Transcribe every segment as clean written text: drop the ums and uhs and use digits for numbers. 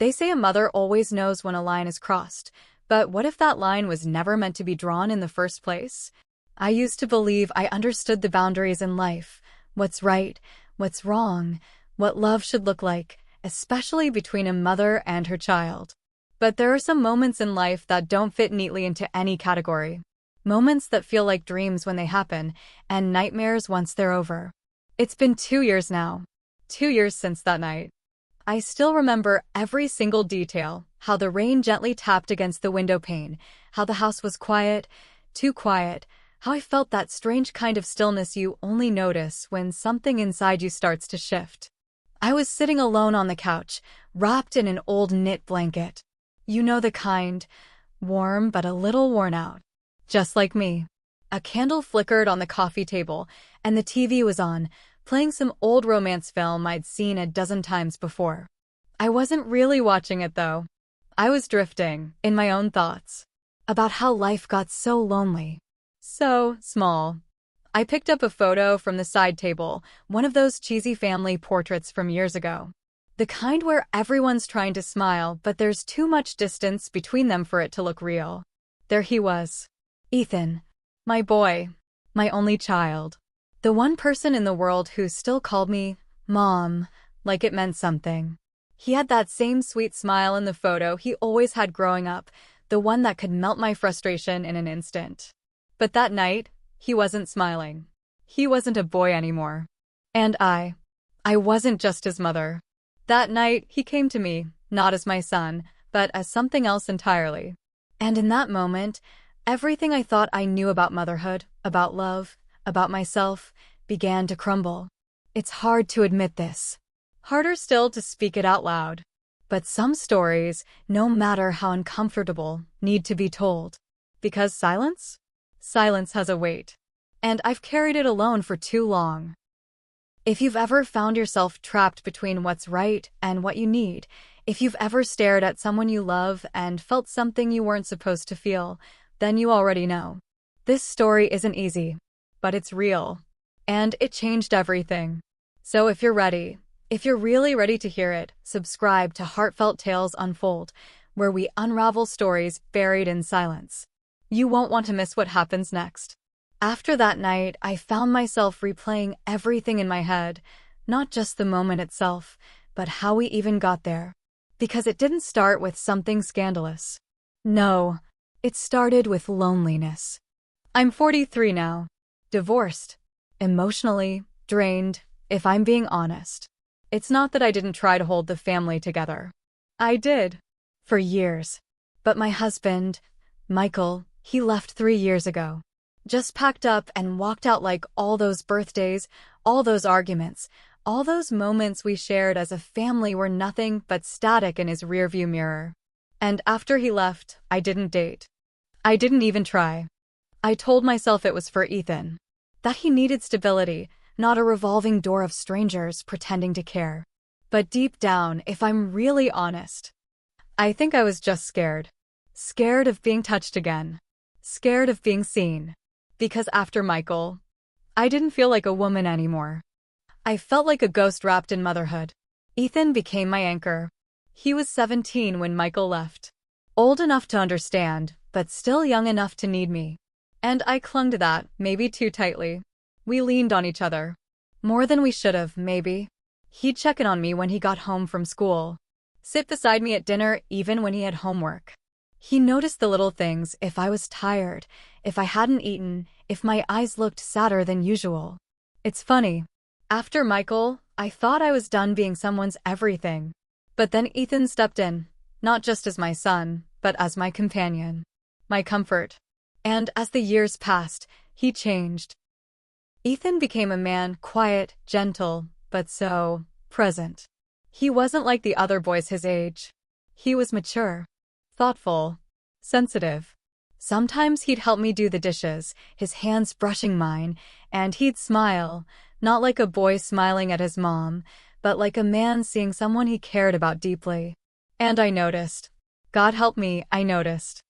They say a mother always knows when a line is crossed, but what if that line was never meant to be drawn in the first place? I used to believe I understood the boundaries in life, what's right, what's wrong, what love should look like, especially between a mother and her child. But there are some moments in life that don't fit neatly into any category. Moments that feel like dreams when they happen, and nightmares once they're over. It's been 2 years now. 2 years since that night. I still remember every single detail, how the rain gently tapped against the window pane, how the house was quiet, too quiet, how I felt that strange kind of stillness you only notice when something inside you starts to shift. I was sitting alone on the couch, wrapped in an old knit blanket. You know the kind, warm but a little worn out. Just like me. A candle flickered on the coffee table, and the TV was on, playing some old romance film I'd seen a dozen times before. I wasn't really watching it, though. I was drifting, in my own thoughts, about how life got so lonely. So small. I picked up a photo from the side table, one of those cheesy family portraits from years ago. The kind where everyone's trying to smile, but there's too much distance between them for it to look real. There he was. Ethan. My boy. My only child. The one person in the world who still called me Mom, like it meant something. He had that same sweet smile in the photo he always had growing up, the one that could melt my frustration in an instant. But that night, he wasn't smiling. He wasn't a boy anymore. And I wasn't just his mother. That night, he came to me, not as my son, but as something else entirely. And in that moment, everything I thought I knew about motherhood, about love, about myself, began to crumble. It's hard to admit this. Harder still to speak it out loud. But some stories, no matter how uncomfortable, need to be told. Because silence? Silence has a weight. And I've carried it alone for too long. If you've ever found yourself trapped between what's right and what you need, if you've ever stared at someone you love and felt something you weren't supposed to feel, then you already know. This story isn't easy, but it's real. And it changed everything. So if you're ready, if you're really ready to hear it, subscribe to Heartfelt Tales Unfold, where we unravel stories buried in silence. You won't want to miss what happens next. After that night, I found myself replaying everything in my head, not just the moment itself, but how we even got there. Because it didn't start with something scandalous. No, it started with loneliness. I'm 43 now, divorced, emotionally drained, if I'm being honest. It's not that I didn't try to hold the family together. I did, for years. But my husband, Michael, he left 3 years ago. Just packed up and walked out like all those birthdays, all those arguments, all those moments we shared as a family were nothing but static in his rearview mirror. And after he left, I didn't date. I didn't even try. I told myself it was for Ethan. That he needed stability, not a revolving door of strangers pretending to care. But deep down, if I'm really honest, I think I was just scared. Scared of being touched again. Scared of being seen. Because after Michael, I didn't feel like a woman anymore. I felt like a ghost wrapped in motherhood. Ethan became my anchor. He was 17 when Michael left. Old enough to understand, but still young enough to need me. And I clung to that, maybe too tightly. We leaned on each other. More than we should have, maybe. He'd check in on me when he got home from school. Sit beside me at dinner even when he had homework. He noticed the little things, if I was tired, if I hadn't eaten, if my eyes looked sadder than usual. It's funny. After Michael, I thought I was done being someone's everything. But then Ethan stepped in, not just as my son, but as my companion. My comfort. And as the years passed, he changed. Ethan became a man, quiet, gentle, but so present. He wasn't like the other boys his age. He was mature, thoughtful, sensitive. Sometimes he'd help me do the dishes, his hands brushing mine, and he'd smile, not like a boy smiling at his mom, but like a man seeing someone he cared about deeply. And I noticed. God help me, I noticed.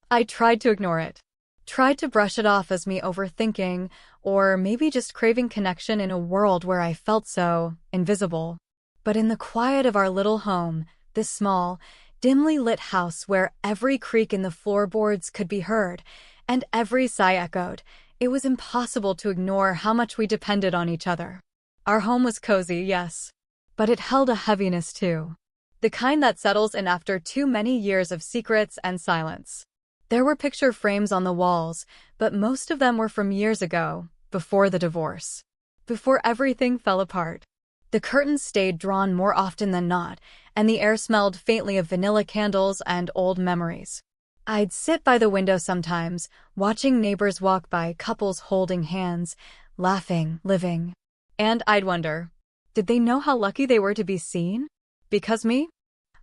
I tried to ignore it. Tried to brush it off as me overthinking, or maybe just craving connection in a world where I felt so invisible. But in the quiet of our little home, this small, dimly lit house where every creak in the floorboards could be heard, and every sigh echoed. It was impossible to ignore how much we depended on each other. Our home was cozy, yes, but it held a heaviness too. The kind that settles in after too many years of secrets and silence. There were picture frames on the walls, but most of them were from years ago, before the divorce. Before everything fell apart. The curtains stayed drawn more often than not, and the air smelled faintly of vanilla candles and old memories. I'd sit by the window sometimes, watching neighbors walk by, couples holding hands, laughing, living. And I'd wonder, did they know how lucky they were to be seen? Because me?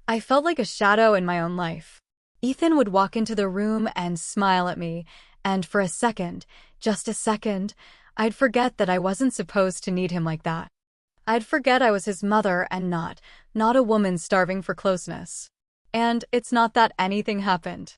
I felt like a shadow in my own life. Ethan would walk into the room and smile at me, and for a second, just a second, I'd forget that I wasn't supposed to need him like that. I'd forget I was his mother and not a woman starving for closeness. And it's not that anything happened.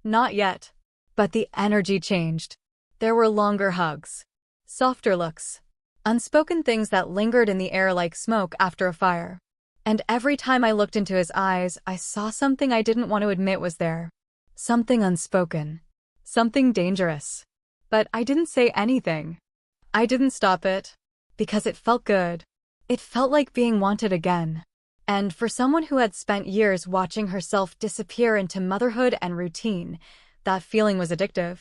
Not yet. But the energy changed. There were longer hugs, softer looks, unspoken things that lingered in the air like smoke after a fire. And every time I looked into his eyes, I saw something I didn't want to admit was there. Something unspoken. Something dangerous. But I didn't say anything. I didn't stop it. Because it felt good. It felt like being wanted again. And for someone who had spent years watching herself disappear into motherhood and routine, that feeling was addictive.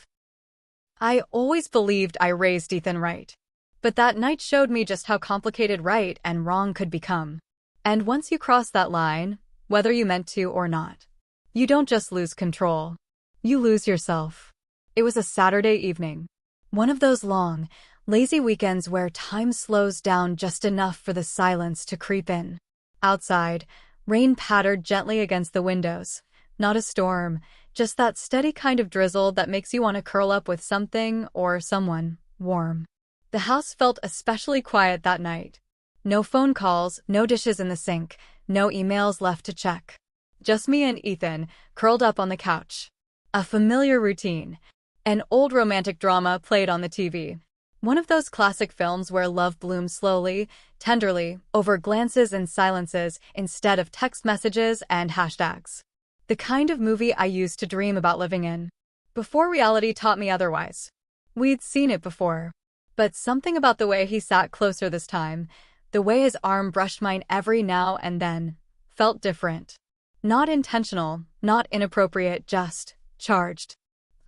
I always believed I raised Ethan right. But that night showed me just how complicated right and wrong could become. And once you cross that line, whether you meant to or not, you don't just lose control. You lose yourself. It was a Saturday evening. One of those long, lazy weekends where time slows down just enough for the silence to creep in. Outside, rain pattered gently against the windows. Not a storm, just that steady kind of drizzle that makes you want to curl up with something or someone warm. The house felt especially quiet that night. No phone calls, no dishes in the sink, no emails left to check. Just me and Ethan, curled up on the couch. A familiar routine. An old romantic drama played on the TV. One of those classic films where love blooms slowly, tenderly, over glances and silences instead of text messages and hashtags. The kind of movie I used to dream about living in. Before reality taught me otherwise. We'd seen it before. But something about the way he sat closer this time, the way his arm brushed mine every now and then, felt different. Not intentional, not inappropriate, just charged.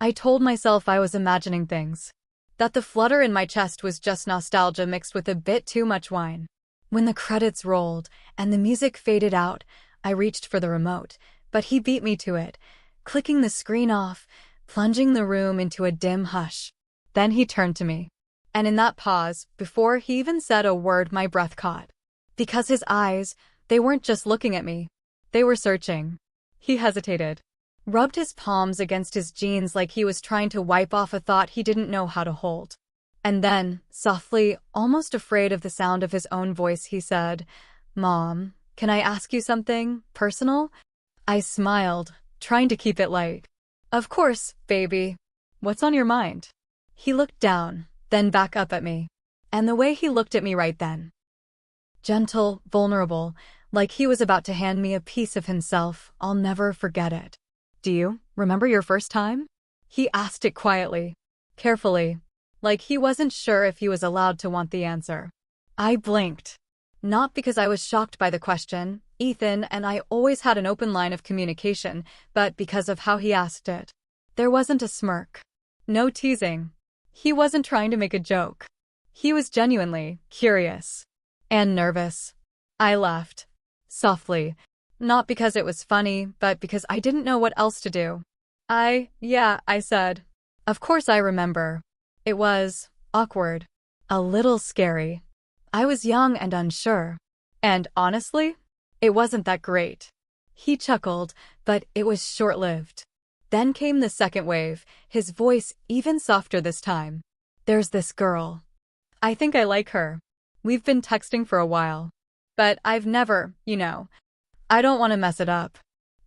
I told myself I was imagining things. That the flutter in my chest was just nostalgia mixed with a bit too much wine. When the credits rolled and the music faded out, I reached for the remote, but he beat me to it, clicking the screen off, plunging the room into a dim hush. Then he turned to me. And in that pause, before he even said a word, my breath caught. Because his eyes, they weren't just looking at me. They were searching. He hesitated. Rubbed his palms against his jeans like he was trying to wipe off a thought he didn't know how to hold. And then, softly, almost afraid of the sound of his own voice, he said, "Mom, can I ask you something personal?" I smiled, trying to keep it light. "Of course, baby. What's on your mind?" He looked down, then back up at me. And the way he looked at me right then. Gentle, vulnerable, like he was about to hand me a piece of himself, I'll never forget it. "Do you remember your first time?" He asked it quietly, carefully, like he wasn't sure if he was allowed to want the answer. I blinked. Not because I was shocked by the question. Ethan and I always had an open line of communication, but because of how he asked it. There wasn't a smirk. No teasing. He wasn't trying to make a joke. He was genuinely curious. And nervous. I laughed. Softly. Not because it was funny, but because I didn't know what else to do. Yeah, I said. Of course I remember. It was awkward. A little scary. I was young and unsure. And honestly, it wasn't that great. He chuckled, but it was short-lived. Then came the second wave, his voice even softer this time. "There's this girl. I think I like her. We've been texting for a while. But I've never, I don't want to mess it up."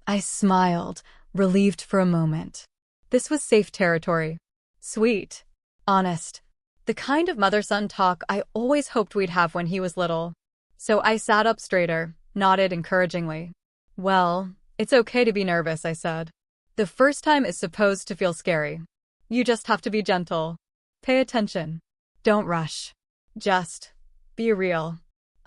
I smiled, relieved for a moment. This was safe territory. Sweet. Honest. The kind of mother-son talk I always hoped we'd have when he was little. So I sat up straighter, nodded encouragingly. Well, it's okay to be nervous, I said. The first time is supposed to feel scary. You just have to be gentle. Pay attention. Don't rush. Just be real.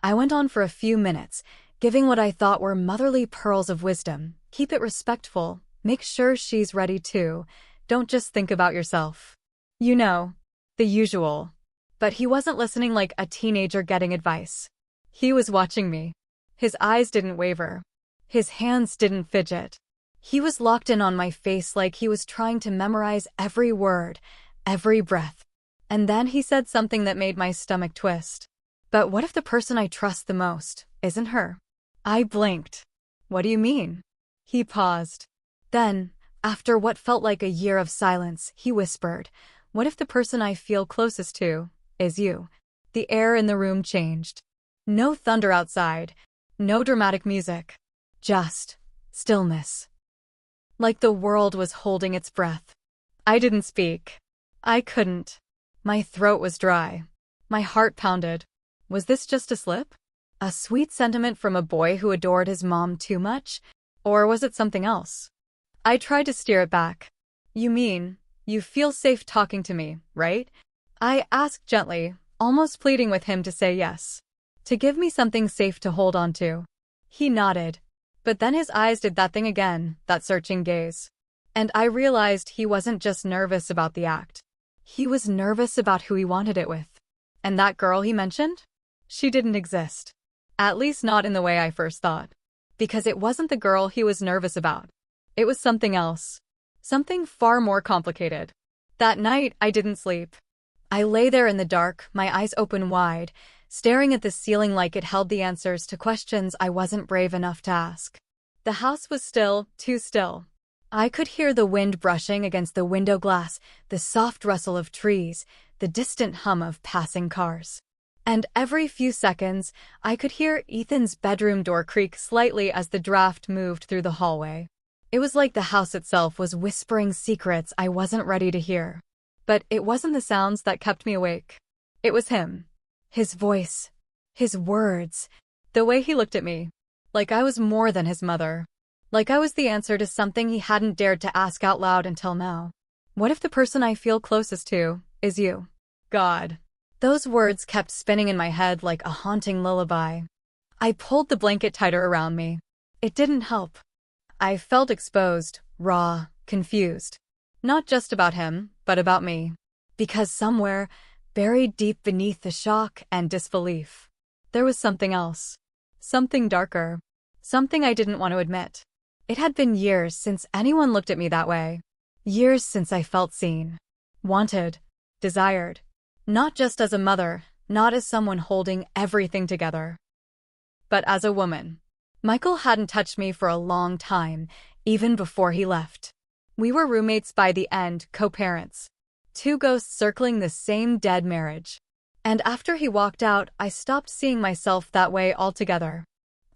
I went on for a few minutes, giving what I thought were motherly pearls of wisdom. Keep it respectful. Make sure she's ready too. Don't just think about yourself. You know, the usual. But he wasn't listening like a teenager getting advice. He was watching me. His eyes didn't waver. His hands didn't fidget. He was locked in on my face like he was trying to memorize every word, every breath. And then he said something that made my stomach twist. But what if the person I trust the most isn't her? I blinked. What do you mean? He paused. Then, after what felt like a year of silence, he whispered, what if the person I feel closest to is you? The air in the room changed. No thunder outside, no dramatic music, just stillness. Like the world was holding its breath. I didn't speak. I couldn't. My throat was dry. My heart pounded. Was this just a slip? A sweet sentiment from a boy who adored his mom too much? Or was it something else? I tried to steer it back. You mean, you feel safe talking to me, right? I asked gently, almost pleading with him to say yes. To give me something safe to hold on to. He nodded. But then his eyes did that thing again, that searching gaze. And I realized he wasn't just nervous about the act. He was nervous about who he wanted it with. And that girl he mentioned? She didn't exist. At least not in the way I first thought. Because it wasn't the girl he was nervous about. It was something else. Something far more complicated. That night, I didn't sleep. I lay there in the dark, my eyes open wide, staring at the ceiling like it held the answers to questions I wasn't brave enough to ask. The house was still, too still. I could hear the wind brushing against the window glass, the soft rustle of trees, the distant hum of passing cars. And every few seconds, I could hear Ethan's bedroom door creak slightly as the draft moved through the hallway. It was like the house itself was whispering secrets I wasn't ready to hear. But it wasn't the sounds that kept me awake. It was him. His voice. His words. The way he looked at me. Like I was more than his mother. Like I was the answer to something he hadn't dared to ask out loud until now. What if the person I feel closest to is you? God. Those words kept spinning in my head like a haunting lullaby. I pulled the blanket tighter around me. It didn't help. I felt exposed, raw, confused. Not just about him, but about me. Because somewhere, buried deep beneath the shock and disbelief, there was something else. Something darker. Something I didn't want to admit. It had been years since anyone looked at me that way. Years since I felt seen. Wanted. Desired. Not just as a mother, not as someone holding everything together. But as a woman. Michael hadn't touched me for a long time, even before he left. We were roommates by the end, co-parents. Two ghosts circling the same dead marriage. And after he walked out, I stopped seeing myself that way altogether.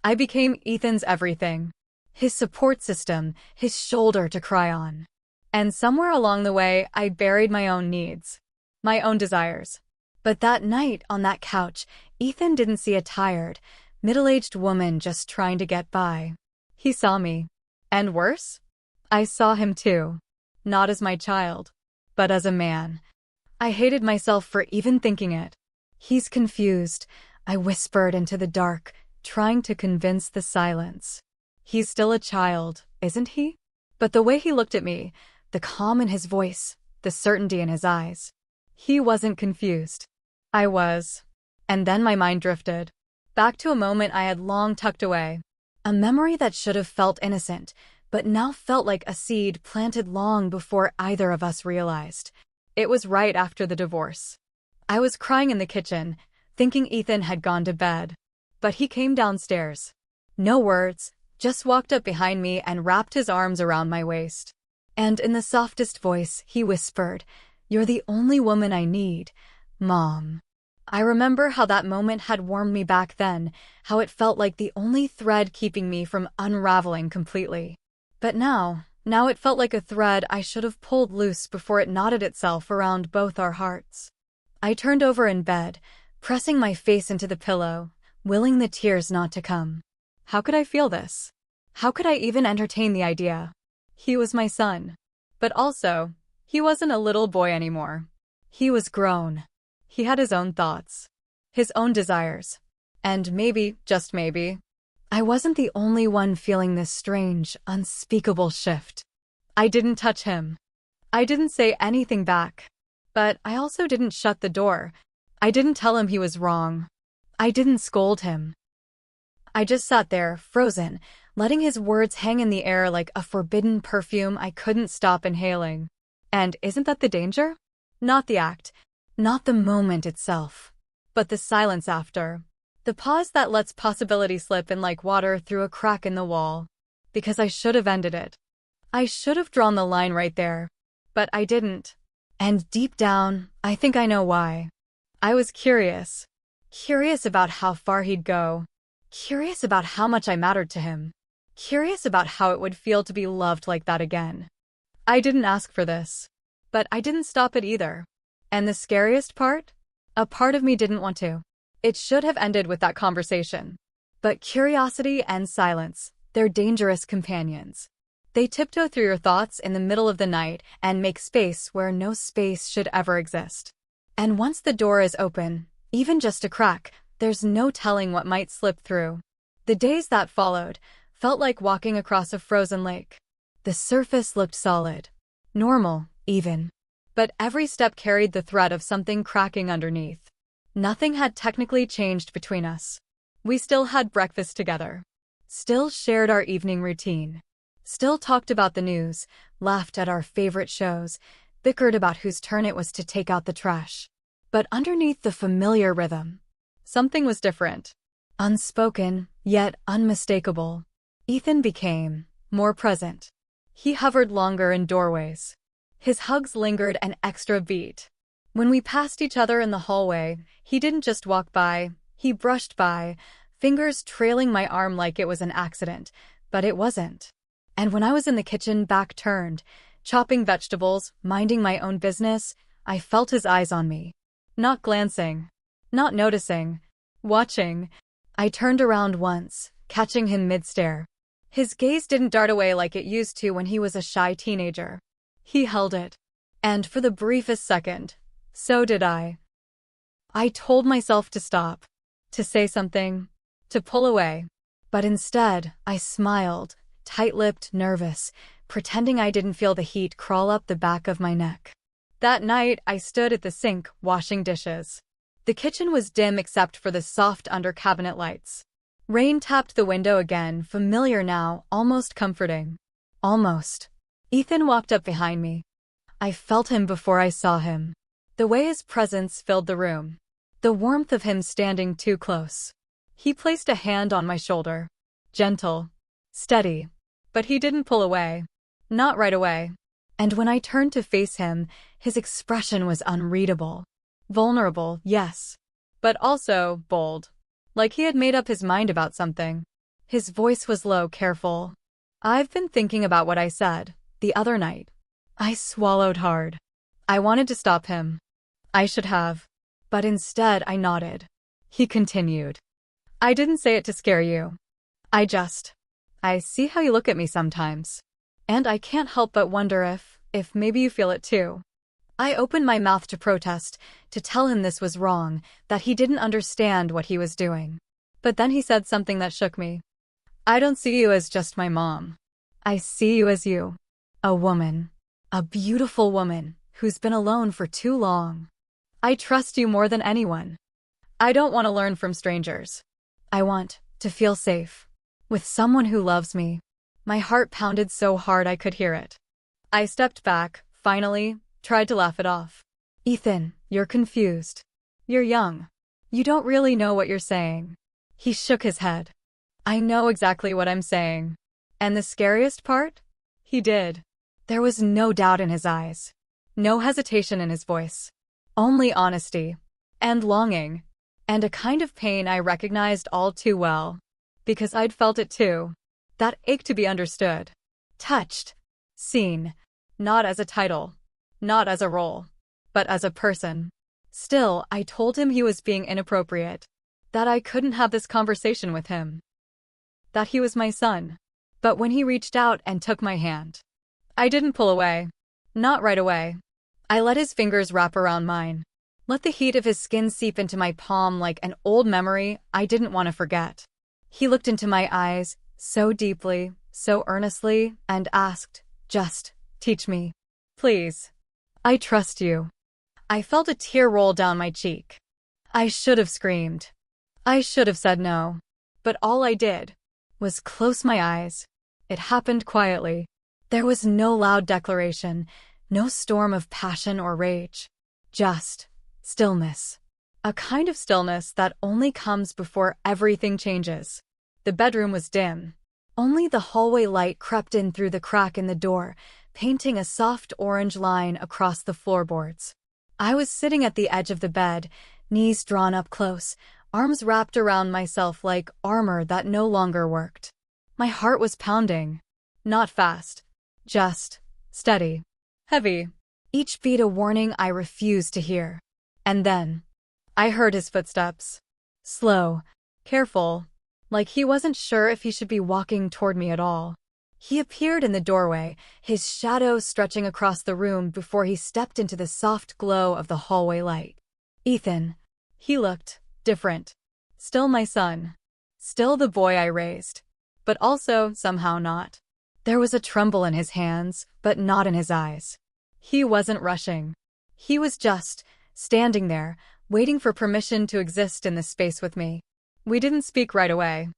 I became Ethan's everything. His support system, his shoulder to cry on. And somewhere along the way, I buried my own needs. My own desires. But that night on that couch, Ethan didn't see a tired, middle-aged woman just trying to get by. He saw me. And worse? I saw him too. Not as my child, but as a man. I hated myself for even thinking it. He's confused, I whispered into the dark, trying to convince the silence. He's still a child, isn't he? But the way he looked at me, the calm in his voice, the certainty in his eyes. He wasn't confused. I was. And then my mind drifted. Back to a moment I had long tucked away. A memory that should have felt innocent, but now felt like a seed planted long before either of us realized. It was right after the divorce. I was crying in the kitchen, thinking Ethan had gone to bed. But he came downstairs. No words, just walked up behind me and wrapped his arms around my waist. And in the softest voice, he whispered, "You're the only woman I need, Mom." I remember how that moment had warmed me back then, how it felt like the only thread keeping me from unraveling completely. But now it felt like a thread I should have pulled loose before it knotted itself around both our hearts. I turned over in bed, pressing my face into the pillow, willing the tears not to come. How could I feel this? How could I even entertain the idea? He was my son. But also, he wasn't a little boy anymore. He was grown. He had his own thoughts, his own desires. And maybe, just maybe, I wasn't the only one feeling this strange, unspeakable shift. I didn't touch him. I didn't say anything back. But I also didn't shut the door. I didn't tell him he was wrong. I didn't scold him. I just sat there, frozen, letting his words hang in the air like a forbidden perfume I couldn't stop inhaling. And isn't that the danger? Not the act, not the moment itself, but the silence after. The pause that lets possibility slip in like water through a crack in the wall. Because I should have ended it. I should have drawn the line right there. But I didn't. And deep down, I think I know why. I was curious. Curious about how far he'd go. Curious about how much I mattered to him. Curious about how it would feel to be loved like that again. I didn't ask for this. But I didn't stop it either. And the scariest part? A part of me didn't want to. It should have ended with that conversation. But curiosity and silence, they're dangerous companions. They tiptoe through your thoughts in the middle of the night and make space where no space should ever exist. And once the door is open, even just a crack, there's no telling what might slip through. The days that followed felt like walking across a frozen lake. The surface looked solid. Normal, even. But every step carried the threat of something cracking underneath. Nothing had technically changed between us. We still had breakfast together. Still shared our evening routine. Still talked about the news, laughed at our favorite shows, bickered about whose turn it was to take out the trash. But underneath the familiar rhythm, something was different. Unspoken, yet unmistakable. Ethan became more present. He hovered longer in doorways. His hugs lingered an extra beat. When we passed each other in the hallway, he didn't just walk by, he brushed by, fingers trailing my arm like it was an accident, but it wasn't. And when I was in the kitchen back turned, chopping vegetables, minding my own business, I felt his eyes on me. Not glancing, not noticing, watching. I turned around once, catching him mid-stare. His gaze didn't dart away like it used to when he was a shy teenager. He held it. And for the briefest second, so did I. I told myself to stop, to say something, to pull away. But instead, I smiled, tight-lipped, nervous, pretending I didn't feel the heat crawl up the back of my neck. That night, I stood at the sink, washing dishes. The kitchen was dim except for the soft under-cabinet lights. Rain tapped the window again, familiar now, almost comforting. Almost. Ethan walked up behind me. I felt him before I saw him. The way his presence filled the room. The warmth of him standing too close. He placed a hand on my shoulder. Gentle. Steady. But he didn't pull away. Not right away. And when I turned to face him, his expression was unreadable. Vulnerable, yes. But also bold. Like he had made up his mind about something. His voice was low, careful. I've been thinking about what I said the other night. I swallowed hard. I wanted to stop him. I should have. But instead I nodded. He continued. I didn't say it to scare you. I see how you look at me sometimes. And I can't help but wonder if maybe you feel it too. I opened my mouth to protest, to tell him this was wrong, that he didn't understand what he was doing. But then he said something that shook me. I don't see you as just my mom. I see you as you. A woman. A beautiful woman who's been alone for too long. I trust you more than anyone. I don't want to learn from strangers. I want to feel safe. With someone who loves me. My heart pounded so hard I could hear it. I stepped back, finally, tried to laugh it off. Ethan, you're confused. You're young. You don't really know what you're saying. He shook his head. I know exactly what I'm saying. And the scariest part? He did. There was no doubt in his eyes. No hesitation in his voice. Only honesty. And longing. And a kind of pain I recognized all too well. Because I'd felt it too. That ache to be understood. Touched. Seen. Not as a title. Not as a role. But as a person. Still, I told him he was being inappropriate. That I couldn't have this conversation with him. That he was my son. But when he reached out and took my hand, I didn't pull away. Not right away. I let his fingers wrap around mine. Let the heat of his skin seep into my palm like an old memory I didn't want to forget. He looked into my eyes, so deeply, so earnestly, and asked, "Just teach me. Please. I trust you." I felt a tear roll down my cheek. I should have screamed. I should have said no. But all I did was close my eyes. It happened quietly. There was no loud declaration, no storm of passion or rage. Just stillness. A kind of stillness that only comes before everything changes. The bedroom was dim. Only the hallway light crept in through the crack in the door, painting a soft orange line across the floorboards. I was sitting at the edge of the bed, knees drawn up close, arms wrapped around myself like armor that no longer worked. My heart was pounding. Not fast. Just steady. Heavy. Each beat a warning I refused to hear. And then I heard his footsteps. Slow. Careful. Like he wasn't sure if he should be walking toward me at all. He appeared in the doorway, his shadow stretching across the room before he stepped into the soft glow of the hallway light. Ethan. He looked different. Still my son. Still the boy I raised. But also, somehow not. There was a tremble in his hands, but not in his eyes. He wasn't rushing. He was just standing there, waiting for permission to exist in this space with me. We didn't speak right away.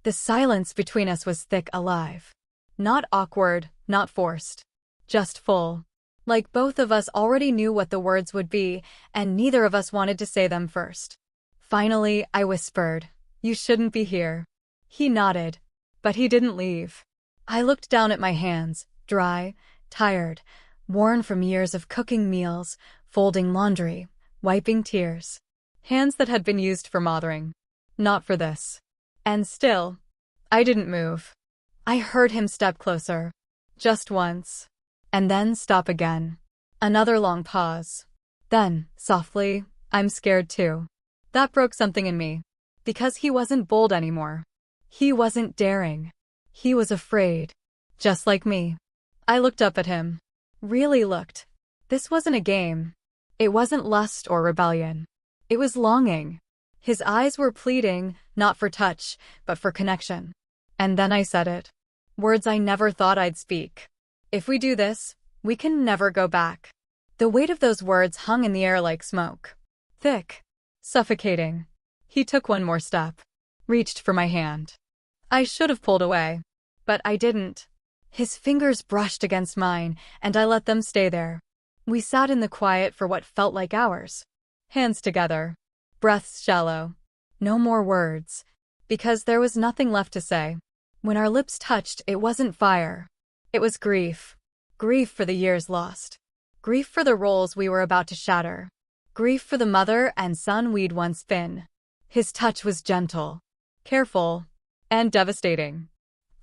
The silence between us was thick, alive. Not awkward, not forced. Just full. Like both of us already knew what the words would be, and neither of us wanted to say them first. Finally, I whispered, "You shouldn't be here." He nodded, but he didn't leave. I looked down at my hands, dry, tired, worn from years of cooking meals, folding laundry, wiping tears. Hands that had been used for mothering. Not for this. And still, I didn't move. I heard him step closer. Just once. And then stop again. Another long pause. Then, softly, "I'm scared too." That broke something in me. Because he wasn't bold anymore. He wasn't daring. He was afraid. Just like me. I looked up at him. Really looked. This wasn't a game. It wasn't lust or rebellion. It was longing. His eyes were pleading, not for touch, but for connection. And then I said it. Words I never thought I'd speak. "If we do this, we can never go back." The weight of those words hung in the air like smoke. Thick. Suffocating. He took one more step. Reached for my hand. I should have pulled away. But I didn't. His fingers brushed against mine, and I let them stay there. We sat in the quiet for what felt like hours. Hands together. Breaths shallow. No more words. Because there was nothing left to say. When our lips touched, it wasn't fire. It was grief. Grief for the years lost. Grief for the roles we were about to shatter. Grief for the mother and son we'd once been. His touch was gentle, careful, and devastating.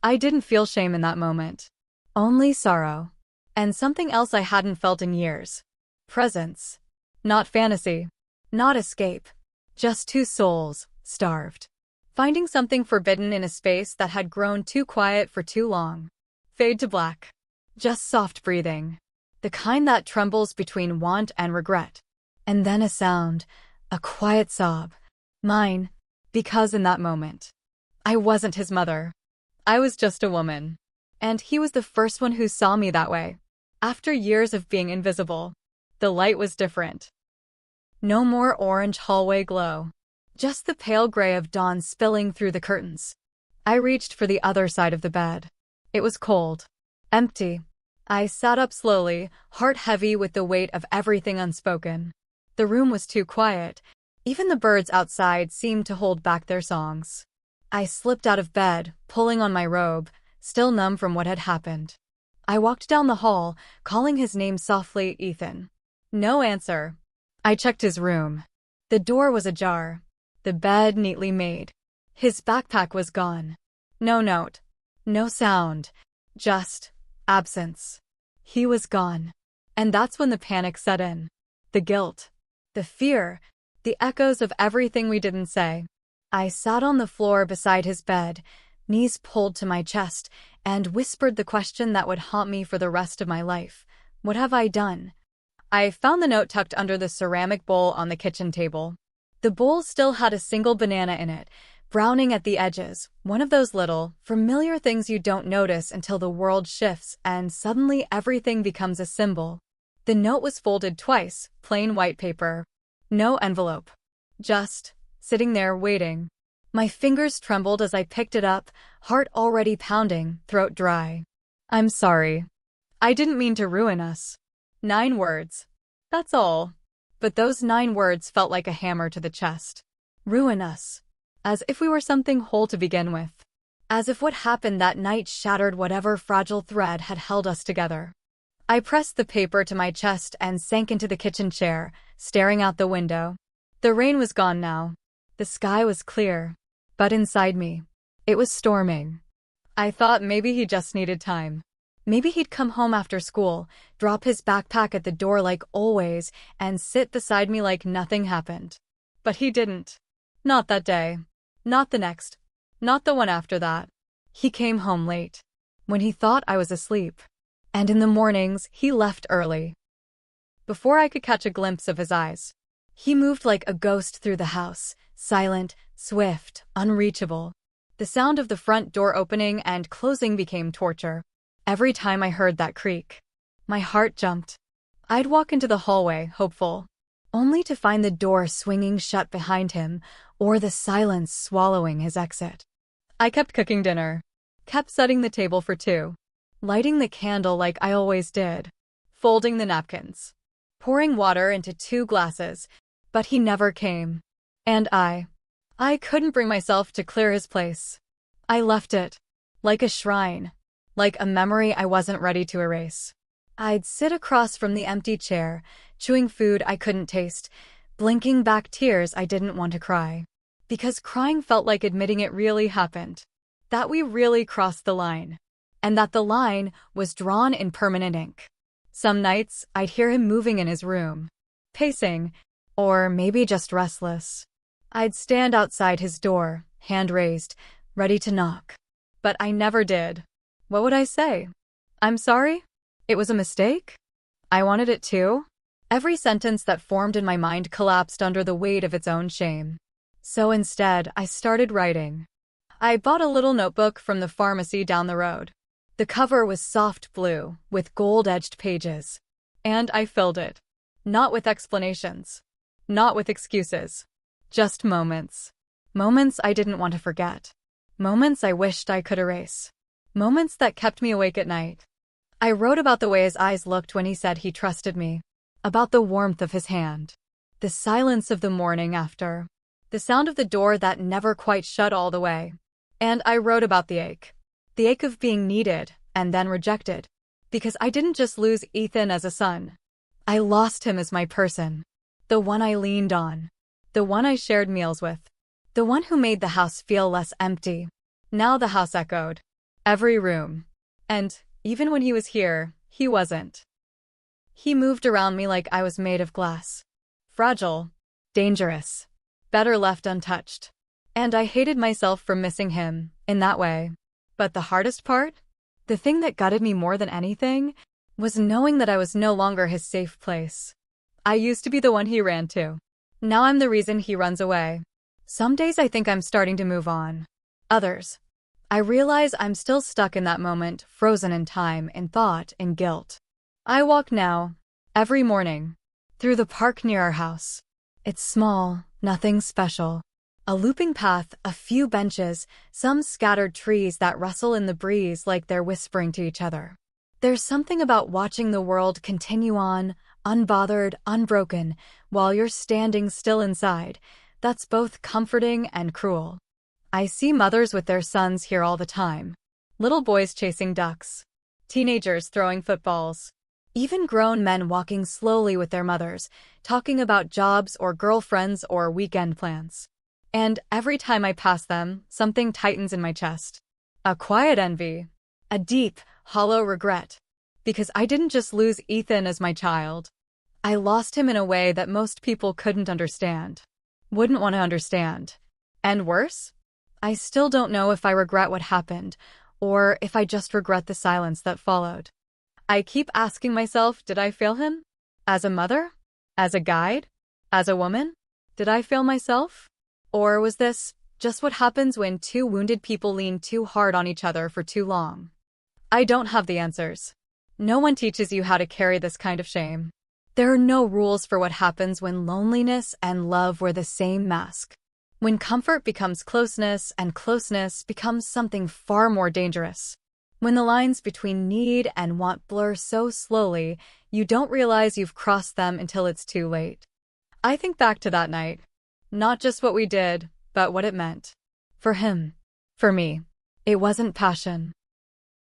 I didn't feel shame in that moment. Only sorrow. And something else I hadn't felt in years. Presence. Not fantasy. Not escape. Just two souls, starved. Finding something forbidden in a space that had grown too quiet for too long. Fade to black. Just soft breathing. The kind that trembles between want and regret. And then a sound. A quiet sob. Mine. Because in that moment, I wasn't his mother. I was just a woman. And he was the first one who saw me that way. After years of being invisible, the light was different. No more orange hallway glow. Just the pale gray of dawn spilling through the curtains. I reached for the other side of the bed. It was cold. Empty. I sat up slowly, heart heavy with the weight of everything unspoken. The room was too quiet. Even the birds outside seemed to hold back their songs. I slipped out of bed, pulling on my robe, still numb from what had happened. I walked down the hall, calling his name softly, "Ethan." No answer. I checked his room. The door was ajar. The bed neatly made. His backpack was gone. No note. No sound. Just absence. He was gone. And that's when the panic set in. The guilt. The fear. The echoes of everything we didn't say. I sat on the floor beside his bed, knees pulled to my chest, and whispered the question that would haunt me for the rest of my life. What have I done? I found the note tucked under the ceramic bowl on the kitchen table. The bowl still had a single banana in it, browning at the edges, one of those little, familiar things you don't notice until the world shifts and suddenly everything becomes a symbol. The note was folded twice, plain white paper. No envelope. Just sitting there waiting. My fingers trembled as I picked it up, heart already pounding, throat dry. I'm sorry. I didn't mean to ruin us. 9 words. That's all. But those 9 words felt like a hammer to the chest. Ruin us. As if we were something whole to begin with. As if what happened that night shattered whatever fragile thread had held us together. I pressed the paper to my chest and sank into the kitchen chair, staring out the window. The rain was gone now. The sky was clear. But inside me, it was storming. I thought maybe he just needed time. Maybe he'd come home after school, drop his backpack at the door like always, and sit beside me like nothing happened. But he didn't. Not that day. Not the next. Not the one after that. He came home late. When he thought I was asleep. And in the mornings, he left early. Before I could catch a glimpse of his eyes, he moved like a ghost through the house, silent, swift, unreachable. The sound of the front door opening and closing became torture. Every time I heard that creak, my heart jumped. I'd walk into the hallway, hopeful, only to find the door swinging shut behind him, or the silence swallowing his exit. I kept cooking dinner, kept setting the table for 2, lighting the candle like I always did, folding the napkins, pouring water into 2 glasses, but he never came. And I couldn't bring myself to clear his place. I left it, like a shrine, like a memory I wasn't ready to erase. I'd sit across from the empty chair, chewing food I couldn't taste, blinking back tears I didn't want to cry. Because crying felt like admitting it really happened. That we really crossed the line. And that the line was drawn in permanent ink. Some nights, I'd hear him moving in his room, pacing, or maybe just restless. I'd stand outside his door, hand raised, ready to knock. But I never did. What would I say? I'm sorry? It was a mistake? I wanted it too? Every sentence that formed in my mind collapsed under the weight of its own shame. So instead, I started writing. I bought a little notebook from the pharmacy down the road. The cover was soft blue, with gold-edged pages. And I filled it. Not with explanations. Not with excuses. Just moments. Moments I didn't want to forget. Moments I wished I could erase. Moments that kept me awake at night. I wrote about the way his eyes looked when he said he trusted me. About the warmth of his hand. The silence of the morning after. The sound of the door that never quite shut all the way. And I wrote about the ache. The ache of being needed and then rejected. Because I didn't just lose Ethan as a son. I lost him as my person. The one I leaned on. The one I shared meals with. The one who made the house feel less empty. Now the house echoed. Every room. And even when he was here, he wasn't. He moved around me like I was made of glass. Fragile. Dangerous. Better left untouched. And I hated myself for missing him, in that way. But the hardest part? The thing that gutted me more than anything? Was knowing that I was no longer his safe place. I used to be the one he ran to. Now I'm the reason he runs away. Some days I think I'm starting to move on. Others, I realize I'm still stuck in that moment, frozen in time, in thought, in guilt. I walk now, every morning, through the park near our house. It's small, nothing special. A looping path, a few benches, some scattered trees that rustle in the breeze like they're whispering to each other. There's something about watching the world continue on, unbothered, unbroken, while you're standing still inside, that's both comforting and cruel. I see mothers with their sons here all the time. Little boys chasing ducks. Teenagers throwing footballs. Even grown men walking slowly with their mothers, talking about jobs or girlfriends or weekend plans. And every time I pass them, something tightens in my chest. A quiet envy. A deep, hollow regret. Because I didn't just lose Ethan as my child. I lost him in a way that most people couldn't understand. Wouldn't want to understand. And worse? I still don't know if I regret what happened, or if I just regret the silence that followed. I keep asking myself, did I fail him? As a mother? As a guide? As a woman? Did I fail myself? Or was this just what happens when two wounded people lean too hard on each other for too long? I don't have the answers. No one teaches you how to carry this kind of shame. There are no rules for what happens when loneliness and love wear the same mask. When comfort becomes closeness and closeness becomes something far more dangerous. When the lines between need and want blur so slowly, you don't realize you've crossed them until it's too late. I think back to that night. Not just what we did, but what it meant. For him. For me. It wasn't passion.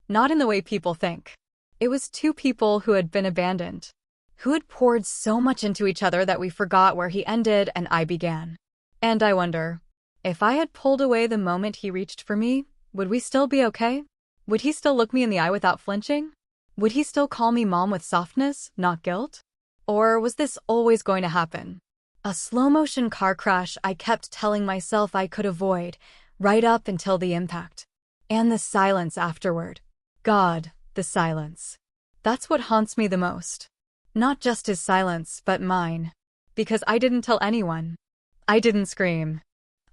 Not in the way people think. It was two people who had been abandoned. Who had poured so much into each other that we forgot where he ended and I began. And I wonder, if I had pulled away the moment he reached for me, would we still be okay? Would he still look me in the eye without flinching? Would he still call me mom with softness, not guilt? Or was this always going to happen? A slow-motion car crash I kept telling myself I could avoid, right up until the impact. And the silence afterward. God, the silence. That's what haunts me the most. Not just his silence, but mine. Because I didn't tell anyone. I didn't scream.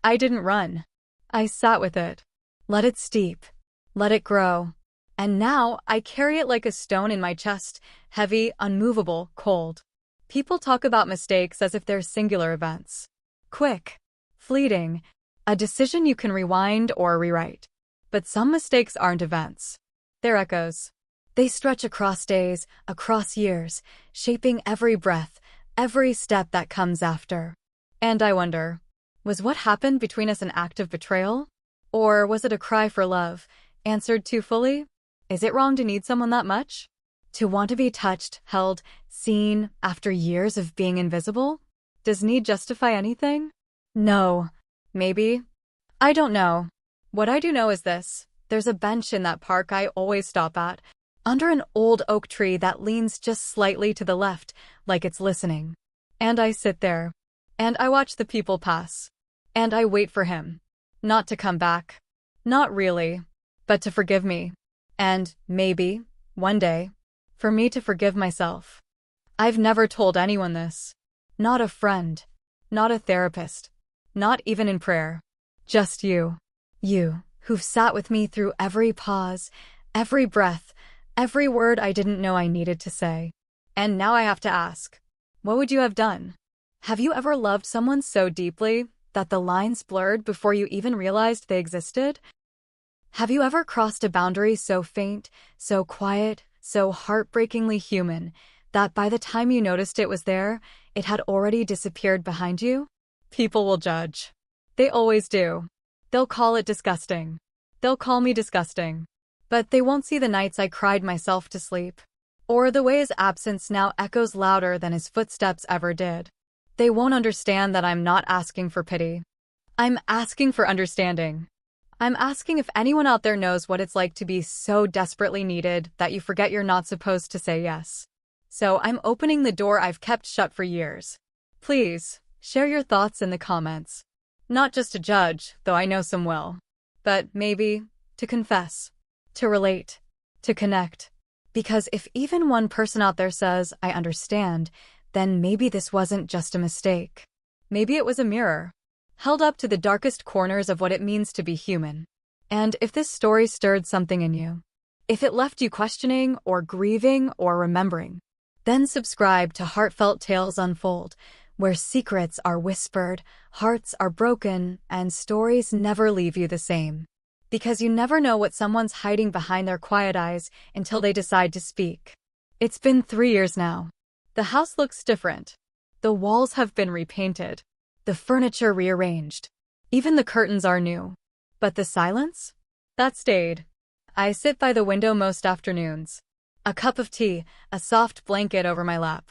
I didn't run. I sat with it. Let it steep. Let it grow. And now I carry it like a stone in my chest, heavy, unmovable, cold. People talk about mistakes as if they're singular events. Quick. Fleeting. A decision you can rewind or rewrite. But some mistakes aren't events. They're echoes. They stretch across days, across years, shaping every breath, every step that comes after. And I wonder, was what happened between us an act of betrayal? Or was it a cry for love, answered too fully? Is it wrong to need someone that much? To want to be touched, held, seen, after years of being invisible? Does need justify anything? No. Maybe. I don't know. What I do know is this. There's a bench in that park I always stop at, under an old oak tree that leans just slightly to the left, like it's listening. And I sit there. And I watch the people pass. And I wait for him. Not to come back. Not really. But to forgive me. And, maybe, one day, for me to forgive myself. I've never told anyone this. Not a friend. Not a therapist. Not even in prayer. Just you. You, who've sat with me through every pause, every breath, every word I didn't know I needed to say. And now I have to ask, what would you have done? Have you ever loved someone so deeply that the lines blurred before you even realized they existed? Have you ever crossed a boundary so faint, so quiet, so heartbreakingly human, that by the time you noticed it was there, it had already disappeared behind you? People will judge. They always do. They'll call it disgusting. They'll call me disgusting. But they won't see the nights I cried myself to sleep. Or the way his absence now echoes louder than his footsteps ever did. They won't understand that I'm not asking for pity. I'm asking for understanding. I'm asking if anyone out there knows what it's like to be so desperately needed that you forget you're not supposed to say yes. So I'm opening the door I've kept shut for years. Please, share your thoughts in the comments. Not just to judge, though I know some will. But maybe, to confess. To relate. To connect. Because if even one person out there says, I understand, then maybe this wasn't just a mistake. Maybe it was a mirror, held up to the darkest corners of what it means to be human. And if this story stirred something in you, if it left you questioning or grieving or remembering, then subscribe to Heartfelt Tales Unfold, where secrets are whispered, hearts are broken, and stories never leave you the same. Because you never know what someone's hiding behind their quiet eyes until they decide to speak. It's been 3 years now. The house looks different. The walls have been repainted. The furniture rearranged. Even the curtains are new. But the silence? That stayed. I sit by the window most afternoons. A cup of tea, a soft blanket over my lap.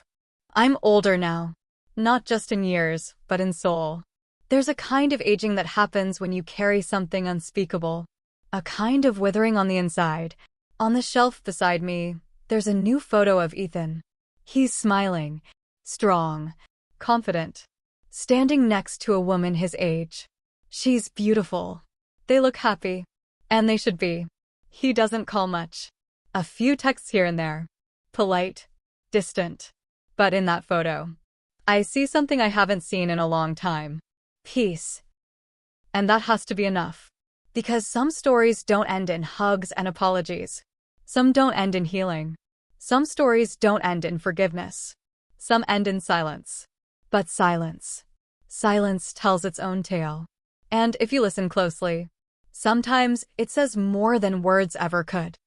I'm older now. Not just in years, but in soul. There's a kind of aging that happens when you carry something unspeakable. A kind of withering on the inside. On the shelf beside me, there's a new photo of Ethan. He's smiling, strong, confident, standing next to a woman his age. She's beautiful. They look happy. And they should be. He doesn't call much. A few texts here and there. Polite. Distant. But in that photo, I see something I haven't seen in a long time. Peace. And that has to be enough. Because some stories don't end in hugs and apologies. Some don't end in healing. Some stories don't end in forgiveness. Some end in silence. But silence. Silence tells its own tale. And if you listen closely, sometimes it says more than words ever could.